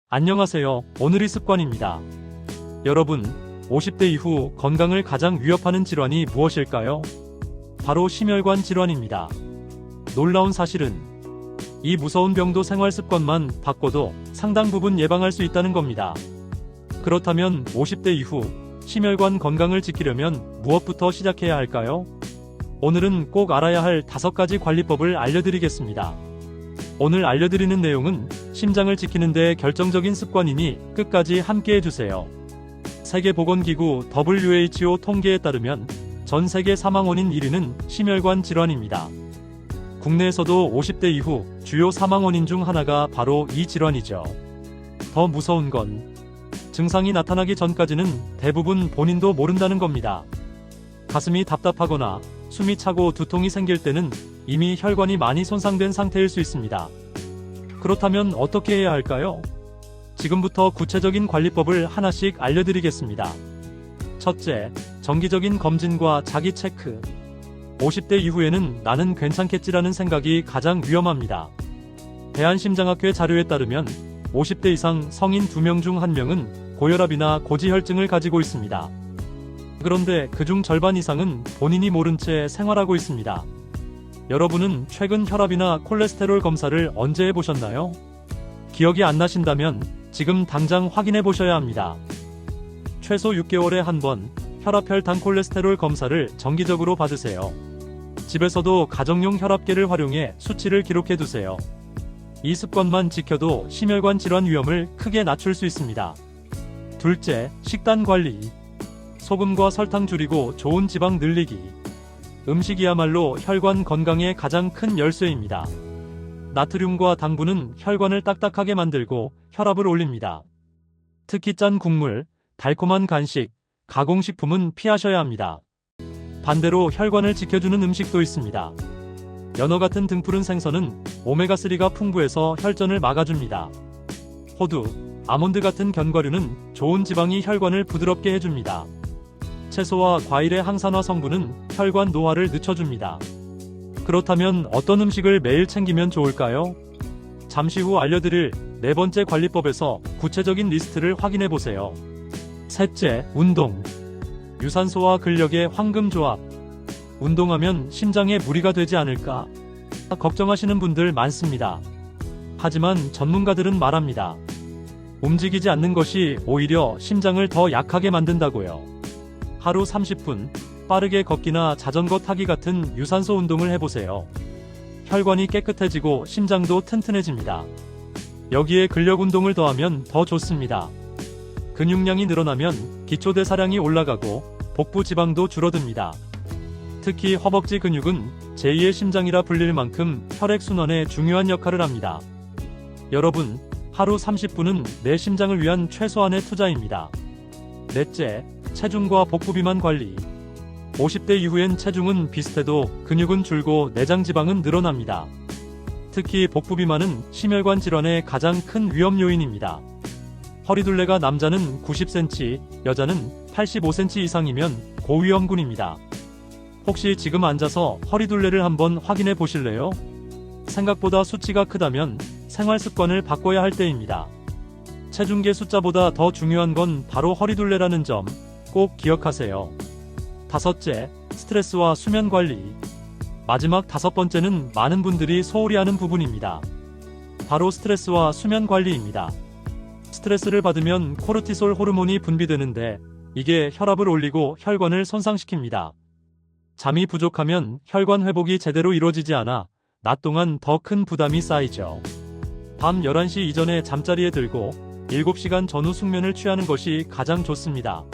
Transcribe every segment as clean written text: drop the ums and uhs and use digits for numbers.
안녕하세요. 오늘의 습관입니다. 여러분, 50대 이후 건강을 가장 위협하는 질환이 무엇일까요? 바로 심혈관 질환입니다. 놀라운 사실은 이 무서운 병도 생활 습관만 바꿔도 상당 부분 예방할 수 있다는 겁니다. 그렇다면 50대 이후 심혈관 건강을 지키려면 무엇부터 시작해야 할까요? 오늘은 꼭 알아야 할 5가지 관리법을 알려드리겠습니다. 오늘 알려드리는 내용은 심장을 지키는 데 결정적인 습관이니 끝까지 함께 해주세요. 세계보건기구 WHO 통계에 따르면 전 세계 사망 원인 1위는 심혈관 질환입니다. 국내에서도 50대 이후 주요 사망 원인 중 하나가 바로 이 질환이죠. 더 무서운 건 증상이 나타나기 전까지는 대부분 본인도 모른다는 겁니다. 가슴이 답답하거나 숨이 차고 두통이 생길 때는 이미 혈관이 많이 손상된 상태일 수 있습니다. 그렇다면 어떻게 해야 할까요? 지금부터 구체적인 관리법을 하나씩 알려드리겠습니다. 첫째, 정기적인 검진과 자기 체크. 50대 이후에는 나는 괜찮겠지라는 생각이 가장 위험합니다. 대한심장학회 자료에 따르면 50대 이상 성인 2명 중 1명은 고혈압이나 고지혈증을 가지고 있습니다. 그런데 그중 절반 이상은 본인이 모른 채 생활하고 있습니다. 여러분은 최근 혈압이나 콜레스테롤 검사를 언제 해보셨나요? 기억이 안 나신다면 지금 당장 확인해 보셔야 합니다. 최소 6개월에 한 번 혈압, 혈당, 콜레스테롤 검사를 정기적으로 받으세요. 집에서도 가정용 혈압계를 활용해 수치를 기록해 두세요. 이 습관만 지켜도 심혈관 질환 위험을 크게 낮출 수 있습니다. 둘째, 식단 관리. 소금과 설탕 줄이고 좋은 지방 늘리기. 음식이야말로 혈관 건강의 가장 큰 열쇠입니다. 나트륨과 당분은 혈관을 딱딱하게 만들고 혈압을 올립니다. 특히 짠 국물, 달콤한 간식, 가공식품은 피하셔야 합니다. 반대로 혈관을 지켜주는 음식도 있습니다. 연어 같은 등푸른 생선은 오메가3가 풍부해서 혈전을 막아줍니다. 호두, 아몬드 같은 견과류는 좋은 지방이 혈관을 부드럽게 해줍니다. 채소와 과일의 항산화 성분은 혈관 노화를 늦춰줍니다. 그렇다면 어떤 음식을 매일 챙기면 좋을까요? 잠시 후 알려드릴 4번째 관리법에서 구체적인 리스트를 확인해보세요. 셋째, 운동. 유산소와 근력의 황금조합. 운동하면 심장에 무리가 되지 않을까? 걱정하시는 분들 많습니다. 하지만 전문가들은 말합니다. 움직이지 않는 것이 오히려 심장을 더 약하게 만든다고요. 하루 30분 빠르게 걷기나 자전거 타기 같은 유산소 운동을 해보세요. 혈관이 깨끗해지고 심장도 튼튼해집니다. 여기에 근력 운동을 더하면 더 좋습니다. 근육량이 늘어나면 기초대사량이 올라가고 복부 지방도 줄어듭니다. 특히 허벅지 근육은 제2의 심장이라 불릴 만큼 혈액순환에 중요한 역할을 합니다. 여러분, 하루 30분은 내 심장을 위한 최소한의 투자입니다. 넷째, 체중과 복부 비만 관리. 50대 이후엔 체중은 비슷해도 근육은 줄고 내장 지방은 늘어납니다. 특히 복부 비만은 심혈관 질환의 가장 큰 위험 요인입니다. 허리둘레가 남자는 90cm, 여자는 85cm 이상이면 고위험군입니다. 혹시 지금 앉아서 허리둘레를 한번 확인해 보실래요? 생각보다 수치가 크다면 생활 습관을 바꿔야 할 때입니다. 체중계 숫자보다 더 중요한 건 바로 허리둘레라는 점 꼭 기억하세요. 다섯째, 스트레스와 수면 관리. 마지막 5번째는 많은 분들이 소홀히 하는 부분입니다. 바로 스트레스와 수면 관리입니다. 스트레스를 받으면 코르티솔 호르몬이 분비되는데 이게 혈압을 올리고 혈관을 손상시킵니다. 잠이 부족하면 혈관 회복이 제대로 이루어지지 않아 낮 동안 더 큰 부담이 쌓이죠. 밤 11시 이전에 잠자리에 들고 7시간 전후 숙면을 취하는 것이 가장 좋습니다.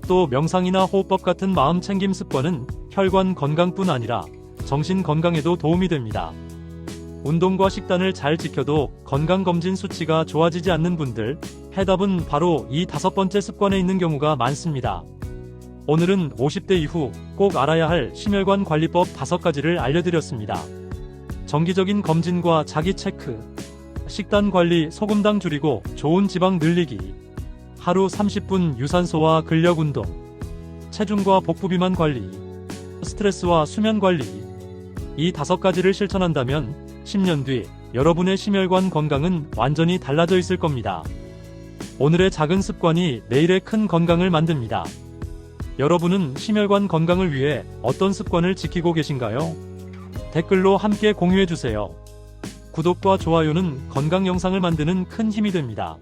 또 명상이나 호흡법 같은 마음 챙김 습관은 혈관 건강뿐 아니라 정신 건강에도 도움이 됩니다. 운동과 식단을 잘 지켜도 건강검진 수치가 좋아지지 않는 분들, 해답은 바로 이 5번째 습관에 있는 경우가 많습니다. 오늘은 50대 이후 꼭 알아야 할 심혈관 관리법 5가지를 알려드렸습니다. 정기적인 검진과 자기 체크, 식단 관리, 소금당 줄이고 좋은 지방 늘리기, 하루 30분 유산소와 근력 운동, 체중과 복부 비만 관리, 스트레스와 수면 관리. 이 5가지를 실천한다면 10년 뒤 여러분의 심혈관 건강은 완전히 달라져 있을 겁니다. 오늘의 작은 습관이 내일의 큰 건강을 만듭니다. 여러분은 심혈관 건강을 위해 어떤 습관을 지키고 계신가요? 댓글로 함께 공유해주세요. 구독과 좋아요는 건강 영상을 만드는 큰 힘이 됩니다.